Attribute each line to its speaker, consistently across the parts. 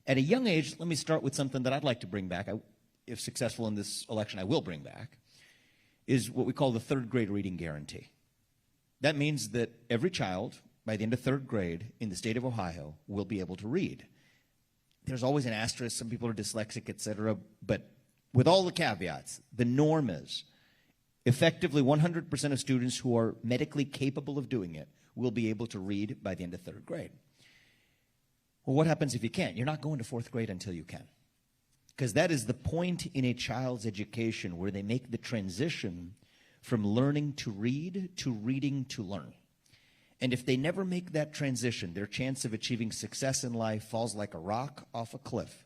Speaker 1: At a young age, let me start with something that I'd like to bring back. If successful in this election, I will bring back, is what we call the third grade reading guarantee. That means that every child, by the end of third grade in the state of Ohio, will be able to read. There's always an asterisk. Some people are dyslexic, etc. But with all the caveats, the norm is effectively 100% of students who are medically capable of doing it will be able to read by the end of third grade. Well, what happens if you can't? You're not going to fourth grade until you can. Because that is the point in a child's education where they make the transition from learning to read to reading to learn. And if they never make that transition, their chance of achieving success in life falls like a rock off a cliff.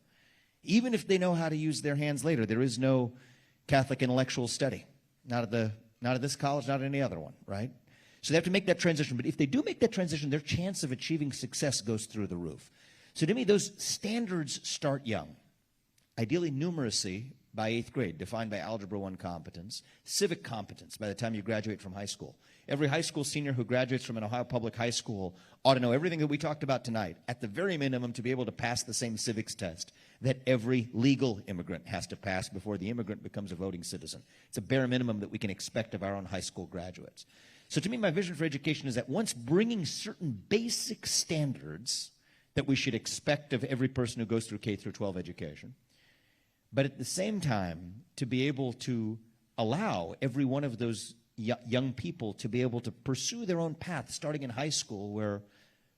Speaker 1: Even if they know how to use their hands later, there is no Catholic intellectual study. Not at this college, not at any other one, right? So they have to make that transition. But if they do make that transition, their chance of achieving success goes through the roof. So to me, those standards start young. Ideally, numeracy by 8th grade, defined by Algebra 1 competence. Civic competence by the time you graduate from high school. Every high school senior who graduates from an Ohio public high school ought to know everything that we talked about tonight, at the very minimum, to be able to pass the same civics test that every legal immigrant has to pass before the immigrant becomes a voting citizen. It's a bare minimum that we can expect of our own high school graduates. So to me, my vision for education is that once bringing certain basic standards that we should expect of every person who goes through K through 12 education, but at the same time, to be able to allow every one of those young people to be able to pursue their own path, starting in high school, where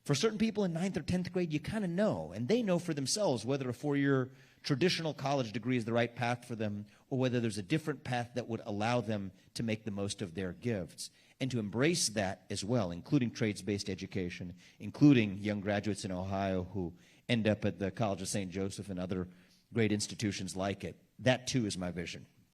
Speaker 1: for certain people in 9th or 10th grade, you kind of know, and they know for themselves whether a 4-year traditional college degree is the right path for them, or whether there's a different path that would allow them to make the most of their gifts. And to embrace that as well, including trades-based education, including young graduates in Ohio who end up at the College of St. Joseph and other great institutions like it. That, too, is my vision.